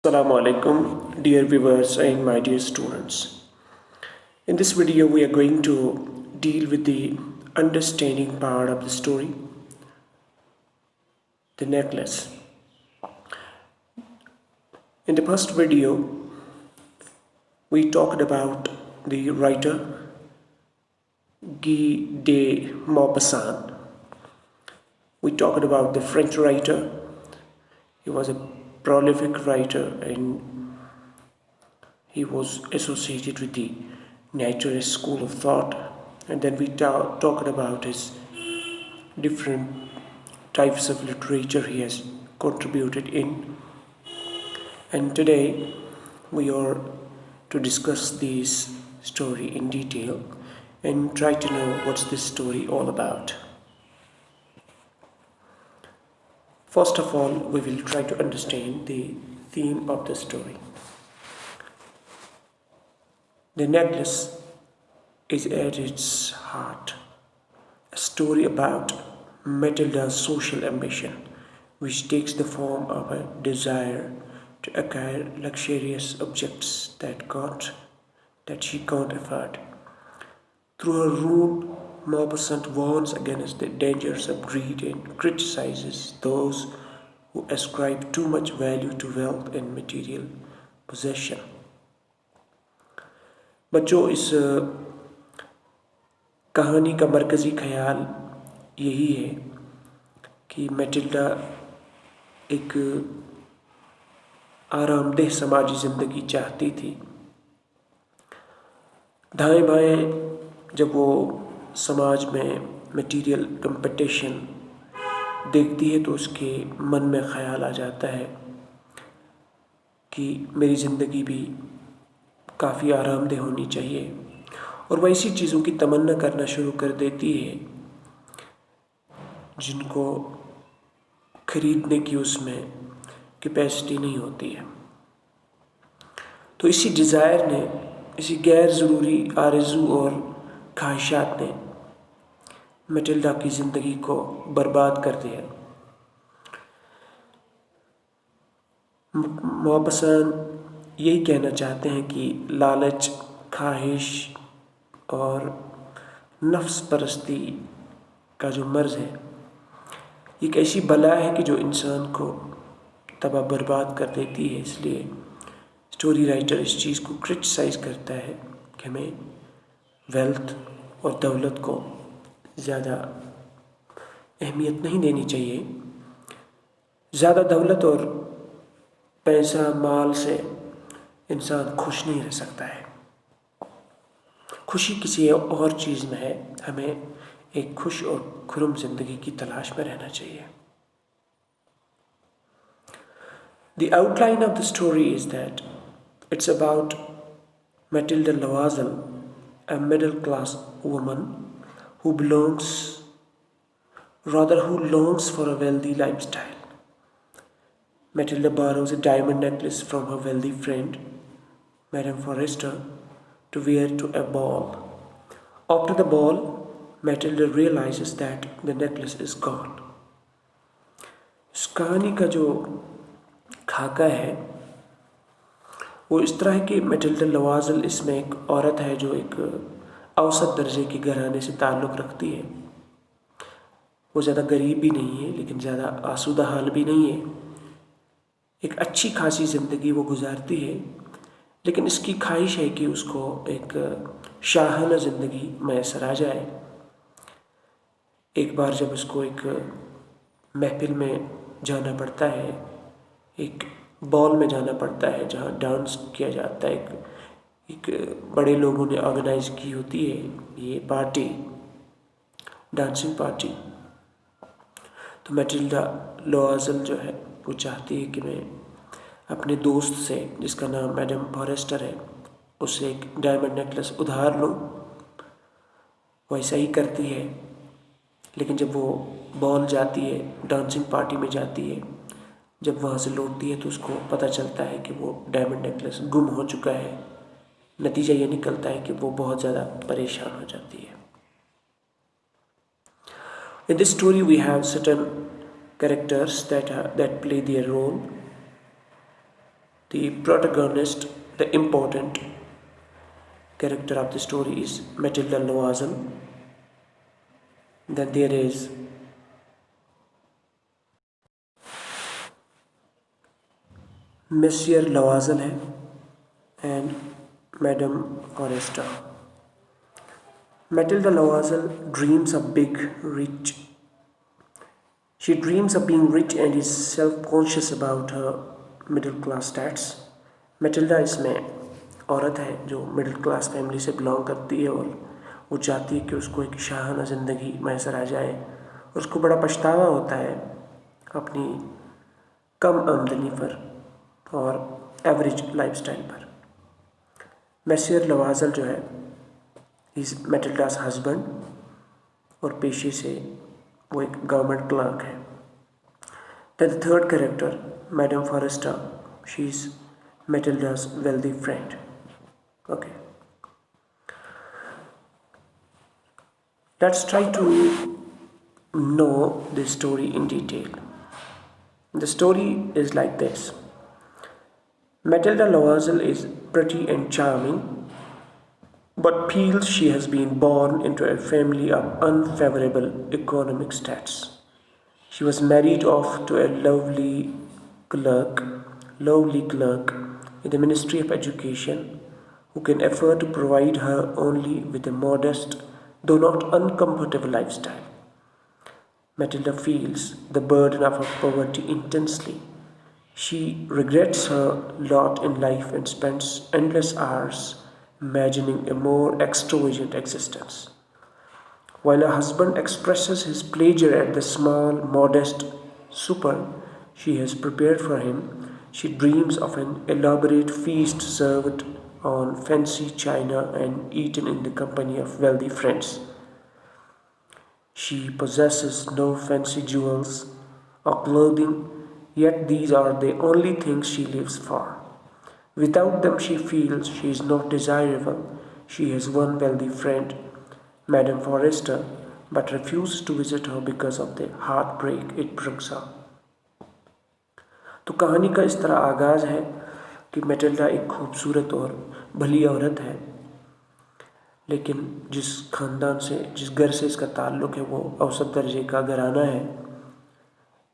Assalamu alaikum, dear viewers and my dear students. In this video, we are going to deal with the understanding part of the story, the necklace. In the first video, we talked about the writer Guy de Maupassant. We talked about the French writer. He was a prolific writer and he was associated with the naturalist school of thought. And then we talked about his different types of literature he has contributed in. And today we are to discuss this story in detail and try to know what's this story all about. First of all, we will try to understand the theme of the story. The necklace is at its heart a story about Matilda's social ambition, which takes the form of a desire to acquire luxurious objects that she can't afford. Through her rule, Maupassant warns against the dangers of greed and criticizes those who ascribe too much value to wealth and material possession. बच्चों, इस कहानी का मरकज़ी ख्याल यही है कि Matilda एक आरामदेह समाजी ज़िंदगी चाहती थी। दाएं बाएं जब वो समाज में मटेरियल कंपटीशन देखती है तो उसके मन में ख्याल आ जाता है कि मेरी ज़िंदगी भी काफ़ी आरामदेह होनी चाहिए और वह ऐसी चीज़ों की तमन्ना करना शुरू कर देती है जिनको खरीदने की उसमें कैपेसिटी नहीं होती है। तो इसी डिज़ायर ने, इसी गैर ज़रूरी आरज़ू और ख्वाहिशात ने मैटिल्डा की ज़िंदगी को बर्बाद कर दिया। मौपसंद यही कहना चाहते हैं कि लालच, ख्वाहिश और नफ्स परस्ती का जो मर्ज़ है, एक ऐसी बला है कि जो इंसान को तबाह बर्बाद कर देती है। इसलिए स्टोरी राइटर इस चीज़ को क्रिटिसाइज़ करता है कि हमें वेल्थ और दौलत को ज़्यादा अहमियत नहीं देनी चाहिए। ज़्यादा दौलत और पैसा माल से इंसान खुश नहीं रह सकता है। खुशी किसी और चीज़ में है। हमें एक खुश और खुर्म ज़िंदगी की तलाश में रहना चाहिए। The outline of the story is that it's about Matilda Loisel, a middle-class woman who longs for a wealthy lifestyle. Matilda borrows a diamond necklace from her wealthy friend, Madame Forrester, to wear to a ball. After the ball, Matilda realizes that the necklace is gone. इस कहानी का जो खाका है वो इस तरह है कि मैटिल्डा लवाज़ल इसमें एक औरत है जो एक औसत दर्जे के घराने से ताल्लुक़ रखती है। वो ज़्यादा गरीब भी नहीं है लेकिन ज़्यादा आसूदा हाल भी नहीं है। एक अच्छी खासी ज़िंदगी वो गुजारती है, लेकिन इसकी ख्वाहिश है कि उसको एक शाहाना ज़िंदगी मैसर आ जाए। एक बार जब उसको एक महफिल में जाना पड़ता है, एक बॉल में जाना पड़ता है जहाँ डांस किया जाता है, एक बड़े लोगों ने ऑर्गेनाइज की होती है ये पार्टी, डांसिंग पार्टी। तो मैटिल्डा लोआज़ल जो है वो चाहती है कि मैं अपने दोस्त से, जिसका नाम मैडम फॉरेस्टर है, उससे एक डायमंड नेकलेस उधार लूँ। वो ऐसा ही करती है, लेकिन जब वो बॉल जाती है, डांसिंग पार्टी में जाती है, जब वहाँ से लौटती है तो उसको पता चलता है कि वो डायमंड नेकलेस गुम हो चुका है। नतीजा ये निकलता है कि वो बहुत ज़्यादा परेशान हो जाती है। In this story we have certain characters that play their role. The protagonist, the important character of the story is Matilda Loisel. Then there is Monsieur Loisel है and Madame Forrester. Matilda Loisel dreams of big, rich. She dreams of being rich and is self-conscious about her middle class stats. Matilda इसमें औरत है जो middle class family से belong करती है और वो चाहती है कि उसको एक शाहाना ज़िंदगी मैसर आ जाए और उसको बड़ा पछतावा होता है अपनी कम आमदनी पर और एवरेज लाइफस्टाइल पर। मैसियर लवाजल जो है इज़ मैटिल्डास हस्बैंड और पेशे से वो एक गवर्नमेंट क्लर्क है। The third character madam Forester, she is Matilda's wealthy friend. Okay, let's try to know the story in detail. The story is like this. Matilda Loisel is pretty and charming, but feels she has been born into a family of unfavorable economic stats. She was married off to a clerk, lovely clerk in the Ministry of Education, who can afford to provide her only with a modest, though not uncomfortable lifestyle. Matilda feels the burden of her poverty intensely. She regrets her lot in life and spends endless hours imagining a more extravagant existence. While her husband expresses his pleasure at the small, modest supper she has prepared for him, she dreams of an elaborate feast served on fancy china and eaten in the company of wealthy friends. She possesses no fancy jewels or clothing, yet these are the only things she lives for. Without them, she feels she is not desirable. She has one wealthy friend, Madame Forrester, but refuses to visit her because of the heartbreak it brings her. तो कहानी का इस तरह आगाज़ है कि Matilda एक खूबसूरत और भली औरत है, लेकिन जिस ख़ानदान से, जिस घर से इसका ताल्लुक़ है वो औसत दर्जे का घराना है,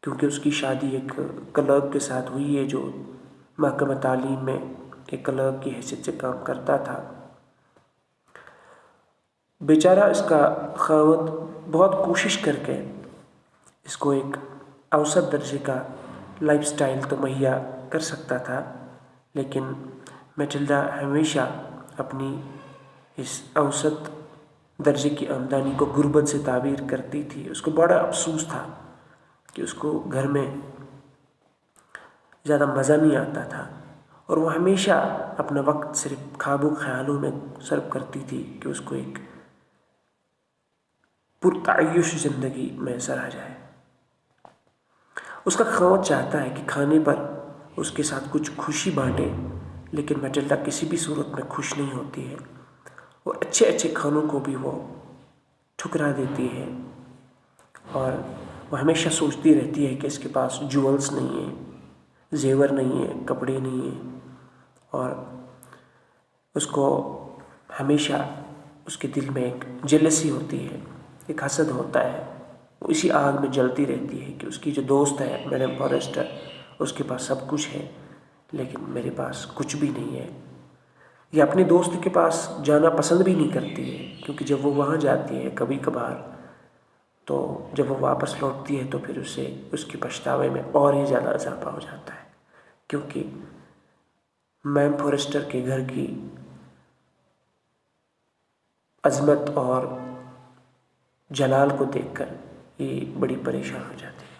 क्योंकि उसकी शादी एक क्लर्क के साथ हुई है जो महकमा तालीम में एक क्लर्क की हैसियत से काम करता था। बेचारा इसका ख़ावंद बहुत कोशिश करके इसको एक औसत दर्जे का लाइफस्टाइल तो मुहैया कर सकता था, लेकिन मैटिल्डा हमेशा अपनी इस औसत दर्जे की आमदनी को गुर्बत से ताबीर करती थी। उसको बड़ा अफसोस था कि उसको घर में ज़्यादा मज़ा नहीं आता था और वो हमेशा अपना वक्त सिर्फ ख्वाबों ख्यालों में सर्व करती थी कि उसको एक पुरतायुश ज़िंदगी मैसर आ जाए। उसका ख़ावंद चाहता है कि खाने पर उसके साथ कुछ खुशी बांटे, लेकिन मैटिल्डा किसी भी सूरत में खुश नहीं होती है। वो अच्छे अच्छे खानों को भी वो ठुकरा देती है और वो हमेशा सोचती रहती है कि इसके पास ज्वेल्स नहीं है, जेवर नहीं है, कपड़े नहीं हैं, और उसको हमेशा उसके दिल में एक जेलसी होती है, एक हसद होता है। वो इसी आग में जलती रहती है कि उसकी जो दोस्त है मैडम फॉरेस्टर, उसके पास सब कुछ है लेकिन मेरे पास कुछ भी नहीं है। ये अपने दोस्त के पास जाना पसंद भी नहीं करती है, क्योंकि जब वो वहाँ जाती है कभी कभार, तो जब वो वापस लौटती है तो फिर उसे उसके पछतावे में और ही ज़्यादा इजाफा हो जाता है, क्योंकि मैम फॉरेस्टर के घर की अजमत और जलाल को देखकर ये बड़ी परेशान हो जाती है।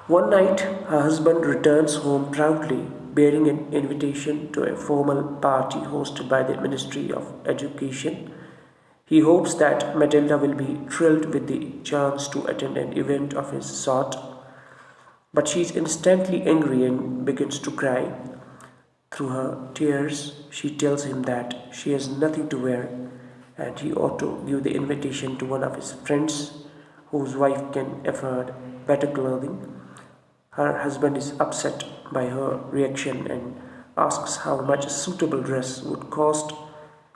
One night, her husband returns home proudly, bearing an invitation to a formal party hosted by the Ministry of Education. He hopes that Matilda will be thrilled with the chance to attend an event of his sort, but she is instantly angry and begins to cry. Through her tears, she tells him that she has nothing to wear and he ought to give the invitation to one of his friends whose wife can afford better clothing. Her husband is upset by her reaction and asks how much a suitable dress would cost.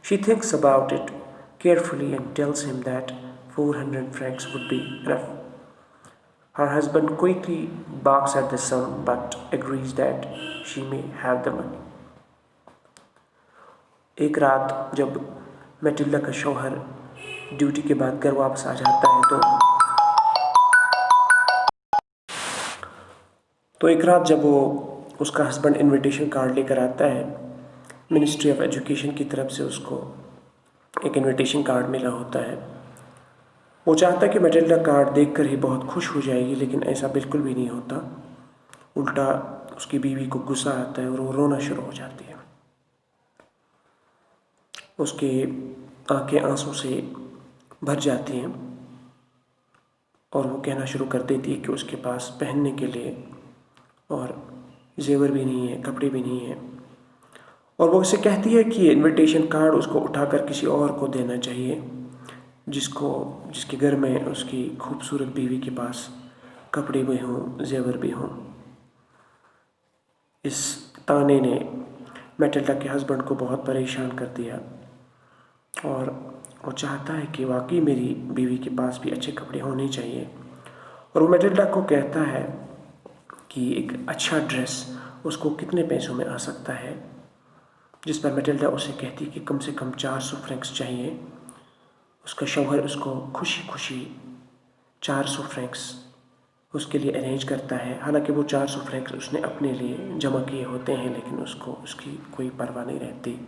She thinks about it carefully and tells him that 400 francs would be enough. Her husband quickly barks at the sum but agrees that she may have the money. एक रात जब Matilda का शौहर duty के बाद घर वापस आ जाता है तो एक रात जब वो उसका हस्बैंड इनविटेशन कार्ड लेकर आता है, मिनिस्ट्री ऑफ एजुकेशन की तरफ से उसको एक इनविटेशन कार्ड मिला होता है। वो चाहता है कि मैटिल्डा कार्ड देखकर ही बहुत खुश हो जाएगी, लेकिन ऐसा बिल्कुल भी नहीं होता। उल्टा उसकी बीवी को गुस्सा आता है और वो रोना शुरू हो जाती है। उसकी आंखें आंसू से भर जाती हैं और वो कहना शुरू कर देती है कि उसके पास पहनने के लिए और जेवर भी नहीं है, कपड़े भी नहीं है। और वो उसे कहती है कि इनविटेशन कार्ड उसको उठाकर किसी और को देना चाहिए, जिसके घर में उसकी खूबसूरत बीवी के पास कपड़े भी हों, जेवर भी हों। इस ताने ने मैटिल्डा के हस्बैंड को बहुत परेशान कर दिया और वो चाहता है कि वाकई मेरी बीवी के पास भी अच्छे कपड़े होने चाहिए। और वो मैटिल्डा को कहता है कि एक अच्छा ड्रेस उसको कितने पैसों में आ सकता है, जिस पर मैटिल्डा उसे कहती है कि कम से कम 400 फ्रैंक्स चाहिए। उसका शौहर उसको खुशी खुशी 400 फ्रैंक्स उसके लिए अरेंज करता है। हालांकि वो 400 फ्रैंक्स उसने अपने लिए जमा किए होते हैं, लेकिन उसको उसकी कोई परवाह नहीं रहती।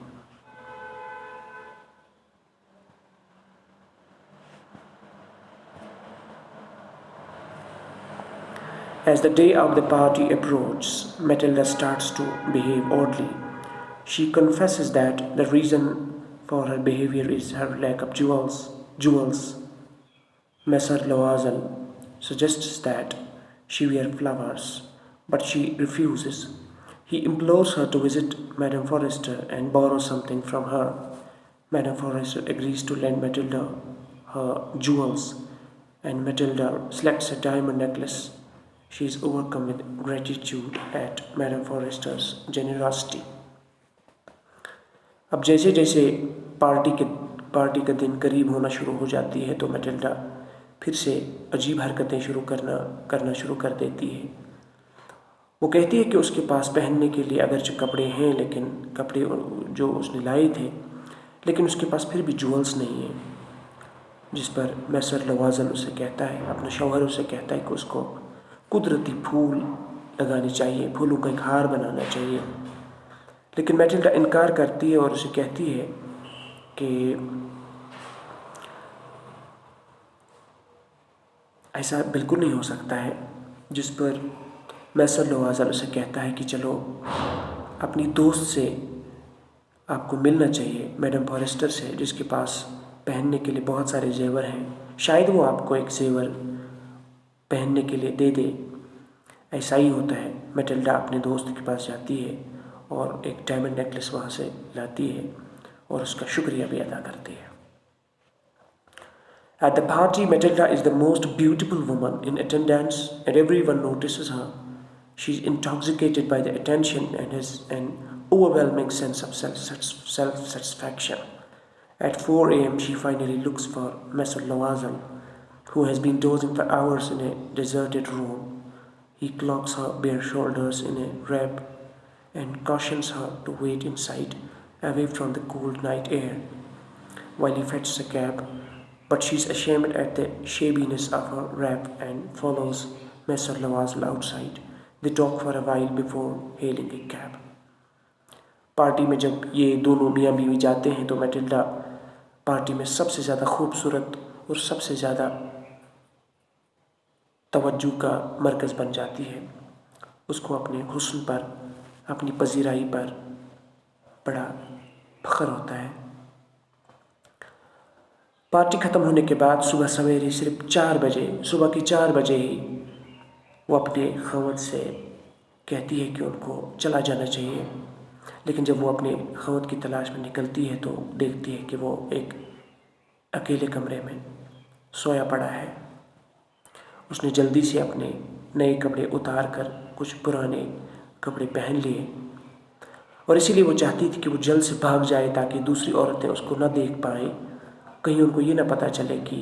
As the day of the party approaches, Matilda starts to behave oddly. She confesses that the reason for her behavior is her lack of jewels. Messer Loisel suggests that she wear flowers, but she refuses. He implores her to visit Madame Forrester and borrow something from her. Madame Forrester agrees to lend Matilda her jewels, and Matilda selects a diamond necklace. She is overcome with gratitude at Madame Forrester's generosity. अब जैसे जैसे party का दिन करीब होना शुरू हो जाती है तो मैटिल्डा फिर से अजीब हरकतें करना शुरू कर देती है। वो कहती है कि उसके पास पहनने के लिए अगरचे कपड़े हैं, लेकिन कपड़े जो उसने लाए थे, लेकिन उसके पास फिर भी ज्वेल्स नहीं है। जिस पर मैसर लवाजल उसे कहता है, अपना शौहर उसे कहता है कि उसको कुदरती फूल लगाने चाहिए, फूलों का एक हार बनाना चाहिए। लेकिन मैटिल्डा इनकार करती है और उसे कहती है कि ऐसा बिल्कुल नहीं हो सकता है। जिस पर मैसर लवाजल उसे कहता है कि चलो अपनी दोस्त से आपको मिलना चाहिए, मैडम फॉरेस्टर से, जिसके पास पहनने के लिए बहुत सारे जेवर हैं। शायद वो आपको एक जेवर पहनने के लिए दे दे। ऐसा ही होता है। मैटिल्डा अपने दोस्त के पास जाती है और एक डायमंड नेकलेस वहाँ से लाती है और उसका शुक्रिया भी अदा करती है। At the party, Matilda is the most beautiful woman in attendance and everyone notices her. She is intoxicated by the attention and has an overwhelming sense of self-satisfaction. At 4 a.m. she finally looks for Messer Loisel, who has been dozing for hours in a deserted room. He clocks her bare shoulders in a wrap and cautions her to wait inside, away from the cold night air, while he fetches a cab. But she is ashamed at the shabbiness of her wrap and follows Messer Loisel outside. They talk for a while before hailing a cab. Party में जब ये दोनों मियाँ बीवी जाते हैं तो Matilda party में सबसे ज़्यादा खूबसूरत और सबसे ज़्यादा तवज्जो का मरकज़ बन जाती है। उसको अपने हुस्न पर, अपनी पजीराई पर बड़ा फ़ख्र होता है। पार्टी ख़त्म होने के बाद सुबह सवेरे सिर्फ 4 बजे, सुबह की 4 बजे ही वो अपने ख़ावंद से कहती है कि उनको चला जाना चाहिए। लेकिन जब वो अपने ख़ावंद की तलाश में निकलती है तो देखती है कि वो एक अकेले कमरे में सोया पड़ा है। उसने जल्दी से अपने नए कपड़े उतार कर कुछ पुराने कपड़े पहन लिए और इसीलिए वो चाहती थी कि वो जल्द से भाग जाए ताकि दूसरी औरतें उसको न देख पाएं, कहीं उनको ये ना पता चले कि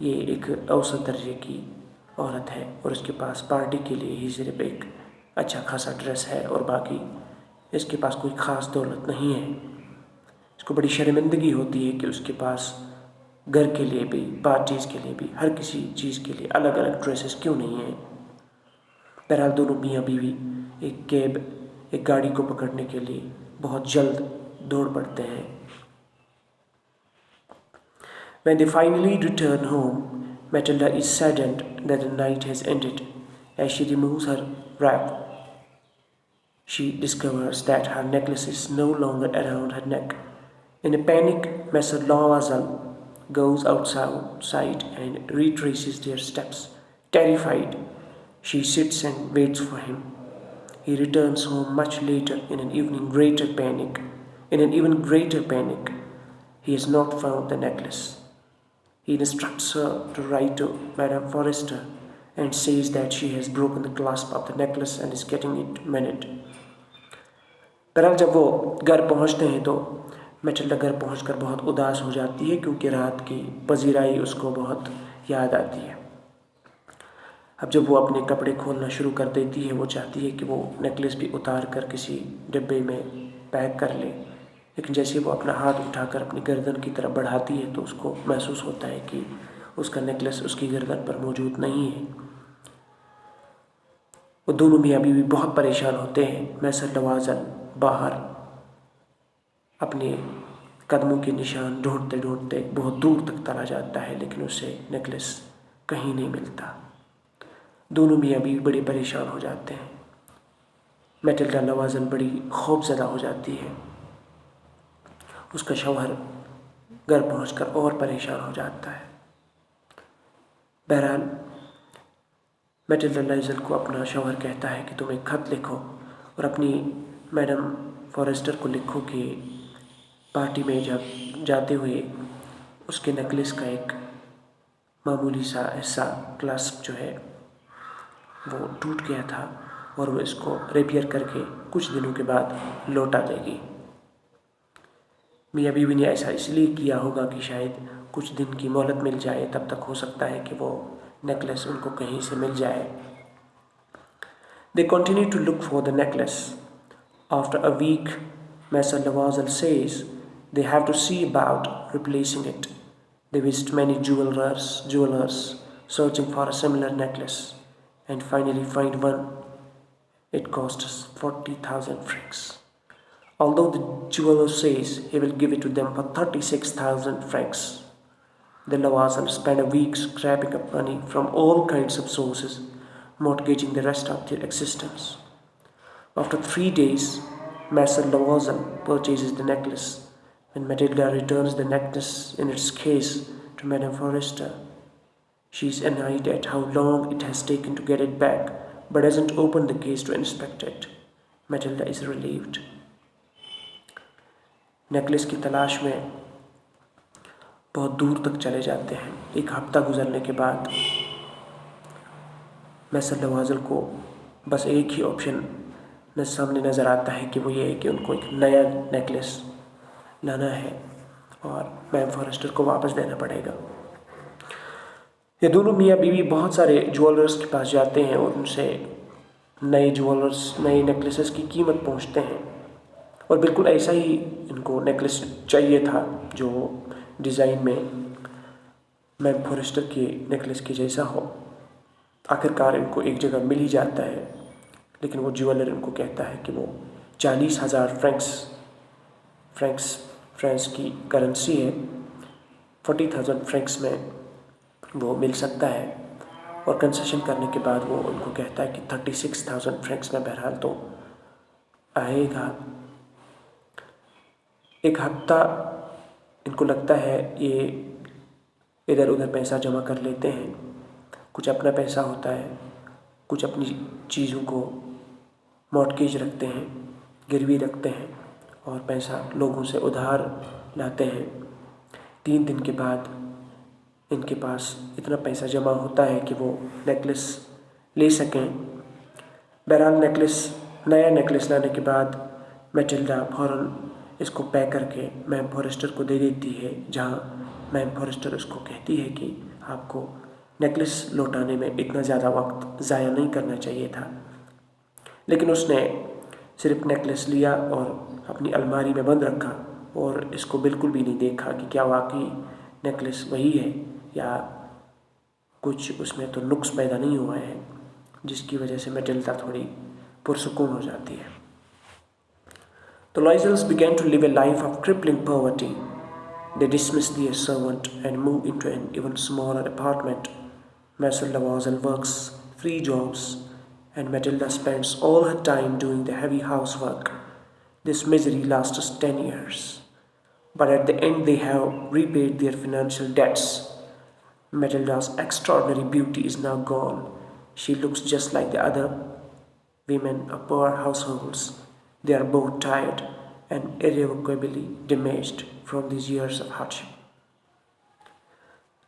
ये एक औसत दर्जे की औरत है और उसके पास पार्टी के लिए ही सिर्फ एक अच्छा खासा ड्रेस है और बाकी इसके पास कोई ख़ास दौलत नहीं है। इसको बड़ी शर्मिंदगी होती है कि उसके पास घर के लिए भी, पार्टीज़ के लिए भी, हर किसी चीज़ के लिए अलग अलग ड्रेसेस क्यों नहीं है। बहरहाल दोनों मियाँ बीवी एक गाड़ी को पकड़ने के लिए बहुत जल्द दौड़ पड़ते हैं। When they finally return home, Matilda is saddened that the night has ended. As she removes her wrap, she discovers that her necklace is no longer around her neck. In a panic, Messer Lawazal goes outside and retraces their steps. Terrified, she sits and waits for him. He returns home much later in an even greater panic. He has not found the necklace. He instructs her to write to Madame Forrester and says that she has broken the clasp of the necklace and is getting it mended. बहरहाल जब वो घर पहुंचते हैं तो Matilda घर पहुंचकर बहुत उदास हो जाती है क्योंकि रात की पजीराई उसको बहुत याद आती है। अब जब वो अपने कपड़े खोलना शुरू कर देती है, वो चाहती है कि वो नेकलेस भी उतार कर किसी डिब्बे में पैक कर ले, लेकिन जैसे वो अपना हाथ उठाकर अपनी गर्दन की तरफ बढ़ाती है तो उसको महसूस होता है कि उसका नेकलेस उसकी गर्दन पर मौजूद नहीं है। वो दोनों मियाँ बीवी बहुत परेशान होते हैं। मैसर नवाज़ल बाहर अपने कदमों के निशान ढूंढते ढूंढते बहुत दूर तक चला जाता है, लेकिन उसे नेकलेस कहीं नहीं मिलता। दोनों मियाँ बीवी बड़े परेशान हो जाते हैं। मैटिल्डा नवाज़ल बड़ी खौफज़दा हो जाती है। उसका शौहर घर पहुंचकर और परेशान हो जाता है। बहरहाल मैटिल्डा नवाज़ल को अपना शौहर कहता है कि तुम एक खत लिखो और अपनी मैडम फॉरेस्टर को लिखो कि पार्टी में जब जाते हुए उसके नेकलेस का एक मामूली सा हिस्सा क्लास्प जो है वो टूट गया था और वो इसको रिपेयर करके कुछ दिनों के बाद लौटा देगी। मियाँ बीवी ने ऐसा इसलिए किया होगा कि शायद कुछ दिन की मोहलत मिल जाए, तब तक हो सकता है कि वो नेकलेस उनको कहीं से मिल जाए। They continue to look for the necklace. After a week, Messer Lawazal says they have to see about replacing it. They visit many jewelers searching for a similar necklace and finally find one. It costs 40,000 francs. Although the jeweler says he will give it to them for 36,000 francs, the Lawazal spend a week scraping up money from all kinds of sources, mortgaging the rest of their existence. After 3 days, Messer Lawazal purchases the necklace. When Matilda returns the necklace in its case to Madame Forrester, she is annoyed at how long it has taken to get it back, but doesn't open the case to inspect it. Matilda is relieved. Necklace की तलाश में बहुत दूर तक चले जाते हैं। एक हफ्ता गुजरने के बाद मैसर नवाज़ल को बस एक ही ऑप्शन सामने नज़र आता है कि वो ये है कि उनको एक नया नेकलेस लाना है और मैम फॉरेस्टर को वापस देना पड़ेगा। ये दोनों मियाँ बीवी बहुत सारे ज्वेलर्स के पास जाते हैं और उनसे नए नेकलेसेस की कीमत पूछते हैं और बिल्कुल ऐसा ही इनको नेकलेस चाहिए था जो डिज़ाइन में मैम फॉरेस्टर के नेकलेस के जैसा हो। आखिरकार इनको एक जगह मिल ही जाता है, लेकिन वो ज्वेलर इनको कहता है कि वो 40,000 फ्रैंक्स की करेंसी है, 40,000 फ्रैंक्स में वो मिल सकता है और कंसेशन करने के बाद वो उनको कहता है कि 36,000 फ्रैंक्स में बहरहाल तो आएगा। एक हफ्ता इनको लगता है ये इधर उधर पैसा जमा कर लेते हैं, कुछ अपना पैसा होता है, कुछ अपनी चीज़ों को मॉर्टगेज रखते हैं, गिरवी रखते हैं और पैसा लोगों से उधार लाते हैं। 3 दिन के बाद इनके पास इतना पैसा जमा होता है कि वो नेकलेस ले सकें। बहरहाल नया नेकलेस लाने के बाद मैटिल्डा फ़ौरन इसको पैक करके मैम फॉरेस्टर को दे देती है, जहाँ मैम फॉरेस्टर उसको कहती है कि आपको नेकलेस लौटाने में इतना ज़्यादा वक्त ज़ाया नहीं करना चाहिए था। लेकिन उसने सिर्फ नेकलेस लिया और अपनी अलमारी में बंद रखा और इसको बिल्कुल भी नहीं देखा कि क्या वाकई नेकलेस वही है या कुछ उसमें तो नुक्स पैदा नहीं हुआ है, जिसकी वजह से मैटिल्डा थोड़ी पुरसुकून हो जाती है। The Loisels began to live a life of crippling poverty. They dismissed their servant and moved into an even smaller apartment. Matilda Loisel works 3 jobs, and Matilda spends all her time doing the heavy housework. This misery lasts 10 years. But at the end, they have repaid their financial debts. Matilda's extraordinary beauty is now gone. She looks just like the other women of poor households. They are both tired and irrevocably damaged from these years of hardship.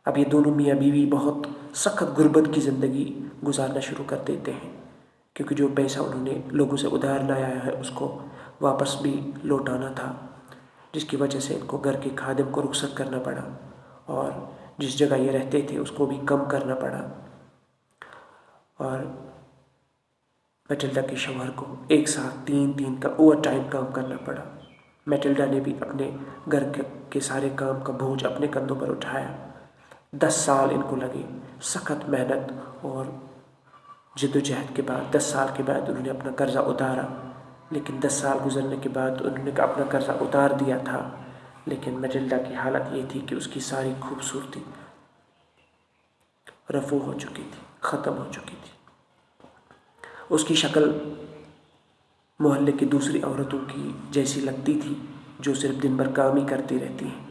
अब ये दोनों मियाँ बीवी बहुत सख्त गुर्बत की ज़िंदगी गुजारना शुरू कर देते हैं, क्योंकि जो पैसा उन्होंने लोगों से उधार लाया है उसको वापस भी लौटाना था, जिसकी वजह से इनको घर के खादिम को रुखसत करना पड़ा और जिस जगह ये रहते थे उसको भी कम करना पड़ा और मैटिल्डा के शौहर को एक साथ 3 का ओवर टाइम काम करना पड़ा। मैटिल्डा ने भी अपने घर के सारे काम का बोझ अपने कंधों पर उठाया। 10 साल इनको लगे सख्त मेहनत और जद्दोजहद के बाद। 10 साल के बाद उन्होंने अपना कर्ज़ा उतारा, लेकिन 10 साल गुजरने के बाद उन्होंने अपना कर्ज़ा उतार दिया था, लेकिन मैटिल्डा की हालत ये थी कि उसकी सारी खूबसूरती रफू हो चुकी थी, ख़त्म हो चुकी थी। उसकी शक्ल मोहल्ले की दूसरी औरतों की जैसी लगती थी, जो सिर्फ दिन भर काम ही करती रहती हैं।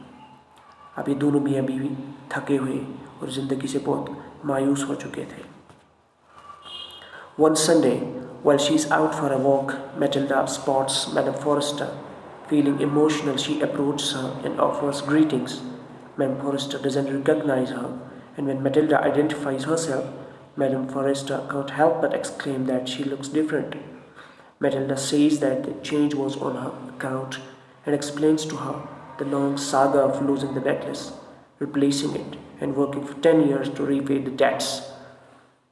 अब ये दोनों मियाँ बीवी थके हुए और ज़िंदगी से बहुत मायूस हो चुके थे। One Sunday, while she is out for a walk, Matilda spots Madame Forrester. Feeling emotional, she approaches her and offers greetings. Madame Forrester doesn't recognize her, and when Matilda identifies herself, Madame Forrester can't help but exclaim that she looks different. Matilda says that the change was on her account and explains to her the long saga of losing the necklace, replacing it, and working for 10 years to repay the debts.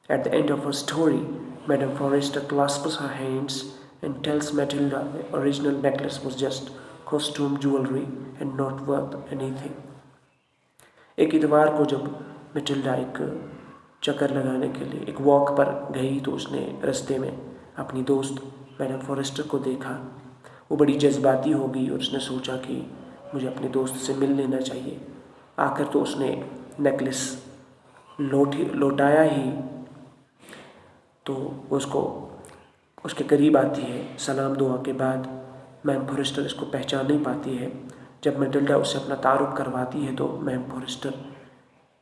At the end of her story, Madame Forrester clasps her hands and tells Matilda the original necklace was just costume jewelry and not worth anything. एक इतवार को जब Matilda एक चक्कर लगाने के लिए एक वॉक पर गई तो उसने रास्ते में अपनी दोस्त मैडम फॉरेस्टर को देखा। वो बड़ी जज्बाती हो गई और उसने सोचा कि मुझे अपने दोस्त से मिल लेना चाहिए। आखिर तो उसने नेकलेस लौटाया ही, तो उसको उसके करीब आती है। सलाम दुआ के बाद मैम फॉरेस्टर इसको पहचान नहीं पाती है। जब मैटिल्डा उससे अपना तारुफ करवाती है तो मैम फॉरेस्टर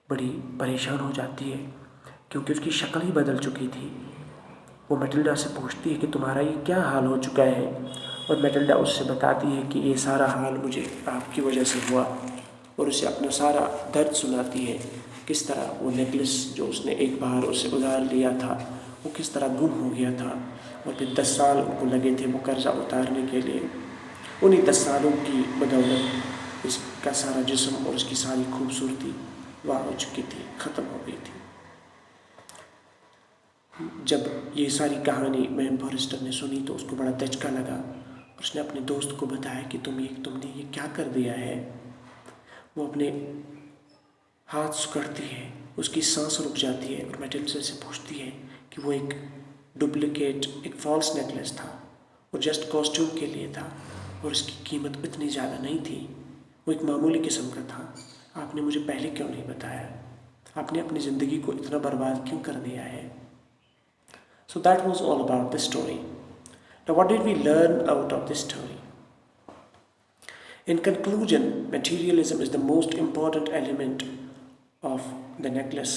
बड़ी परेशान हो जाती है, क्योंकि उसकी शक्ल ही बदल चुकी थी। वो मैटिल्डा से पूछती है कि तुम्हारा ये क्या हाल हो चुका है, और मैटिल्डा उससे बताती है कि ये सारा हाल मुझे आपकी वजह से हुआ, और उसे अपना सारा दर्द सुनाती है। किस तरह वो नेकलेस जो उसने एक बार उससे उधार लिया था वो किस तरह गुम हो गया था, और फिर 10 साल उनको लगे थे वो कर्ज़ा उतारने के लिए। उन्हीं 10 सालों की बदौलत इसका सारा जिस्म और उसकी सारी खूबसूरती वाह हो चुकी थी, ख़त्म हो गई थी। जब ये सारी कहानी मैम फॉरेस्टर ने सुनी तो उसको बड़ा दचका लगा। उसने अपने दोस्त को बताया कि तुमने ये क्या कर दिया है। वो अपने हाथ सुकड़ती है, उसकी सांस रुक जाती है और मैटिल्डा से पूछती है कि वो एक डुप्लिकेट, एक फॉल्स नेकलेस था, वो जस्ट कॉस्ट्यूम के लिए था और उसकी कीमत इतनी ज़्यादा नहीं थी, वो एक मामूली किस्म का था। आपने मुझे पहले क्यों नहीं बताया? आपने अपनी ज़िंदगी को इतना बर्बाद क्यों कर दिया है? So that was all about this story. Now, what did we learn out of this story? In conclusion, materialism is the most important element of The Necklace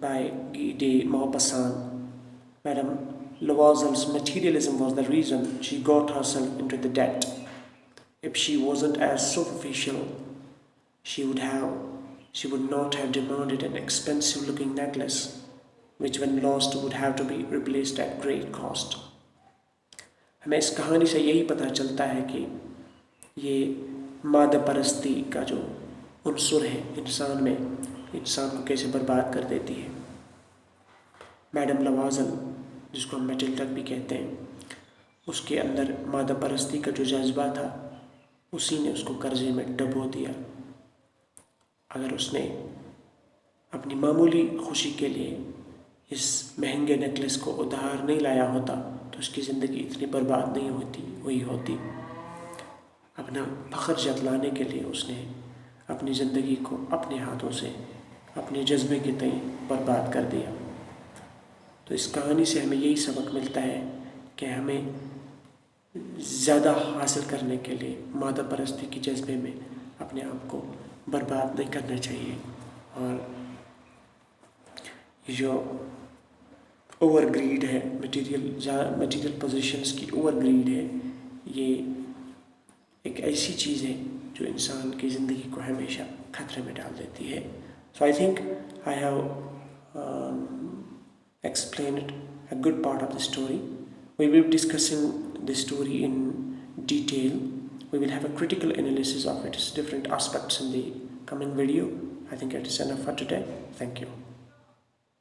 by Guy de Maupassant. Madame Loisel's materialism was the reason she got herself into the debt. If she wasn't as superficial, she would not have demanded an expensive-looking necklace. which when lost would have to be replaced at great cost. हमें इस कहानी से यही पता चलता है कि ये मादा परस्ती का जो उन्सुर है इंसान में, इंसान को कैसे बर्बाद कर देती है। मैडम लवाजल, जिसको हम मेटिल्डा भी कहते हैं, उसके अंदर मादा परस्ती का जो जज्बा था उसी ने उसको कर्जे में डुबो दिया। अगर उसने अपनी मामूली खुशी के लिए इस महंगे नेकलेस को उधार नहीं लाया होता तो उसकी ज़िंदगी इतनी बर्बाद नहीं हुई होती। अपना फ़ख्र जतलाने के लिए उसने अपनी ज़िंदगी को अपने हाथों से अपने जज्बे के तय बर्बाद कर दिया। तो इस कहानी से हमें यही सबक मिलता है कि हमें ज़्यादा हासिल करने के लिए मादा परस्ती के जज्बे में अपने आप को बर्बाद नहीं करना चाहिए। और जो ओवर ग्रीड है, मटीरियल पोजीशंस की ओवर ग्रीड है, ये एक ऐसी चीज़ है जो इंसान की ज़िंदगी को हमेशा खतरे में डाल देती है। So I think I have explained a good part of the story. We will be discussing the story in detail. We will have a critical analysis of its different aspects in the coming video. I think it is enough for today. Thank you.